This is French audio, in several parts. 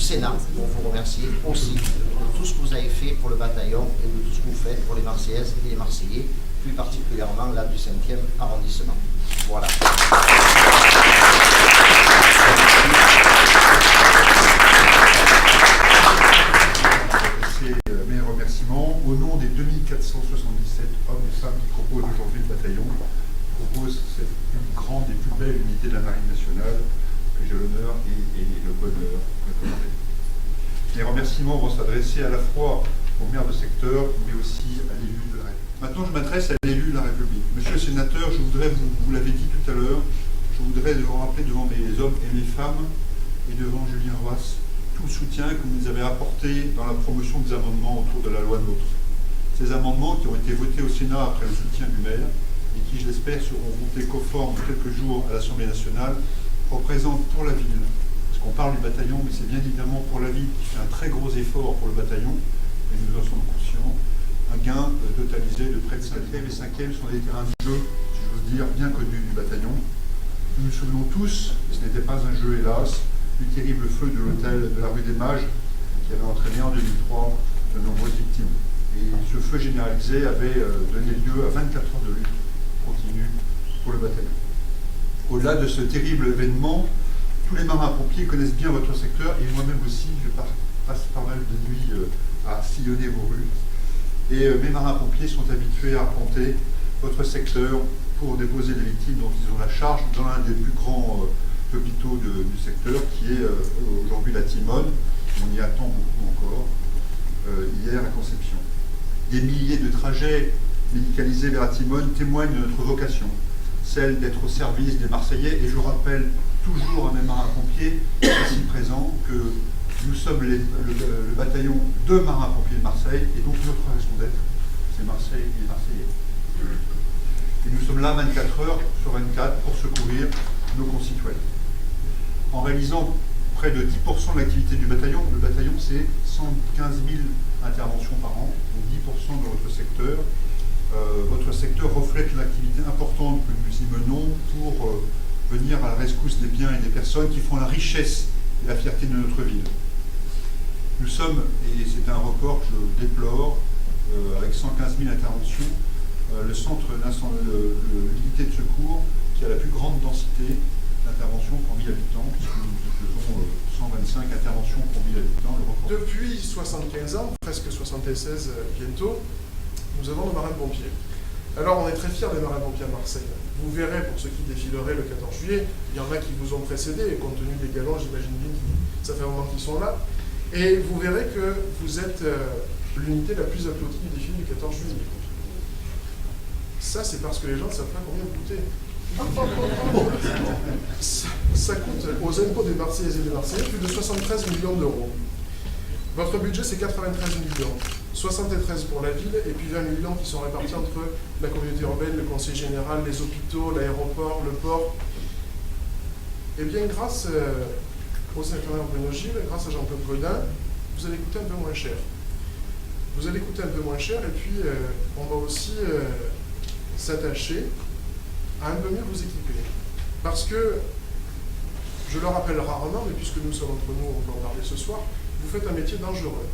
Sénat pour vous remercier aussi de tout ce que vous avez fait pour le bataillon et de tout ce que vous faites pour les Marseillaises et les Marseillais, plus particulièrement là du 5e arrondissement. Voilà. C'est mes remerciements au nom des 2477 hommes et femmes qui composent aujourd'hui le bataillon, qui composent cette plus grande et plus belle unité de la Marine nationale que j'ai l'honneur et le bonheur de commander. Les remerciements vont s'adresser à la fois au maire de secteur, mais aussi à l'élu de la République. Maintenant, je m'adresse à l'élu de la République. Monsieur le sénateur, je voudrais, vous l'avez dit tout à l'heure, je voudrais vous rappeler devant mes hommes et mes femmes et devant Julien Roas tout le soutien que vous nous avez apporté dans la promotion des amendements autour de la loi NOTRe. Ces amendements qui ont été votés au Sénat après le soutien du maire et qui, je l'espère, seront votés conformes dans quelques jours à l'Assemblée nationale, représentent pour la ville, parce qu'on parle du bataillon, mais c'est bien évidemment pour la ville qui fait un très gros effort pour le bataillon, et nous en sommes conscients, un gain totalisé de près de 5e et 5e sont des terrains de jeu, si j'ose dire, bien connus du bataillon. Nous nous souvenons tous, et ce n'était pas un jeu hélas, du terrible feu de l'hôtel de la rue des Mages qui avait entraîné en 2003 de nombreuses victimes. Et ce feu généralisé avait donné lieu à 24 heures de lutte continue pour le bataillon. Au-delà de ce terrible événement, tous les marins-pompiers connaissent bien votre secteur et moi-même aussi, je passe pas mal de nuits à sillonner vos rues. Et mes marins-pompiers sont habitués à arpenter votre secteur pour déposer les victimes dont ils ont la charge dans l'un des plus grands hôpitaux du secteur, qui est aujourd'hui la Timone. On y attend beaucoup encore, hier à Conception. Des milliers de trajets médicalisés vers la Timone témoignent de notre vocation, celle d'être au service des Marseillais. Et je rappelle toujours à mes marins-pompiers ici présents que nous sommes le bataillon de marins-pompiers de Marseille, et donc notre raison d'être, c'est Marseille et les Marseillais. Et nous sommes là 24 heures sur 24 pour secourir nos concitoyens. En réalisant près de 10% de l'activité du bataillon, le bataillon c'est 115 000 interventions par an, donc 10% de votre secteur. Votre secteur reflète l'activité importante que nous y menons pour venir à la rescousse des biens et des personnes qui font la richesse et la fierté de notre ville. Nous sommes, et c'est un record que je déplore, avec 115 000 interventions, le centre l'unité de secours qui a la plus grande densité d'interventions pour 1000 habitants, puisque nous faisons 125 interventions pour 1000 habitants. Depuis 75 ans, presque 76 bientôt, nous avons nos marins-pompiers. Alors on est très fiers des marins-pompiers à Marseille. Vous verrez, pour ceux qui défileraient le 14 juillet, il y en a qui vous ont précédé, et compte tenu des galons, j'imagine bien que ça fait un moment qu'ils sont là. Et vous verrez que vous êtes l'unité la plus applaudie du défilé du 14 juillet. Ça, c'est parce que les gens ne savent pas combien vous coûtez. Ça coûte aux impôts des Marseillaises et des Marseillais plus de 73 millions d'euros. Votre budget, c'est 93 millions. 73 pour la ville et puis 20 millions qui sont répartis entre la communauté urbaine, le conseil général, les hôpitaux, l'aéroport, le port. Eh bien, grâce au sénateur Bruno Gilles, grâce à Jean-Claude Gaudin, vous allez coûter un peu moins cher. Vous allez coûter un peu moins cher et puis on va aussi s'attacher à un peu mieux vous équiper. Parce que, je le rappelle rarement, mais puisque nous sommes entre nous, on peut en parler ce soir, vous faites un métier dangereux.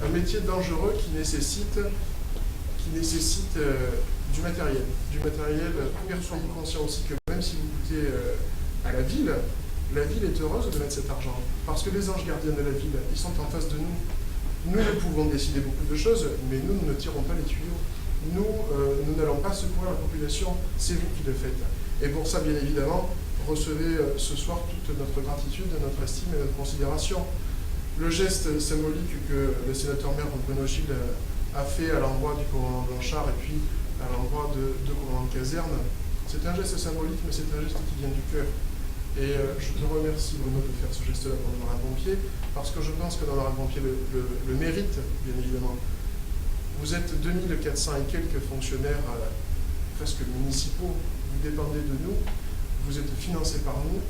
Un métier dangereux qui nécessite du matériel. Du matériel, soyez conscient aussi que même si vous coûtez à la ville est heureuse de mettre cet argent. Parce que les anges gardiens de la ville, ils sont en face de nous. Nous pouvons décider beaucoup de choses, mais nous ne tirons pas les tuyaux. Nous n'allons pas secourir la population, c'est vous qui le faites. Et pour ça, bien évidemment, recevez ce soir toute notre gratitude, notre estime et notre considération. Le geste symbolique que le sénateur-maire Bruno Gilles a fait à l'endroit du commandant Blanchard et puis à l'endroit de commandant de caserne, c'est un geste symbolique, mais c'est un geste qui vient du cœur. Et je te remercie, Bruno, de faire ce geste-là pour le marin-pompier, parce que je pense que dans le marin-pompier, le mérite, bien évidemment. Vous êtes 2400 et quelques fonctionnaires presque municipaux, vous dépendez de nous, vous êtes financés par nous,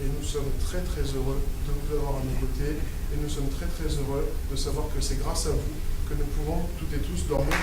et nous sommes très très heureux de vous avoir à nos côtés, et nous sommes très très heureux de savoir que c'est grâce à vous que nous pouvons toutes et tous dormir.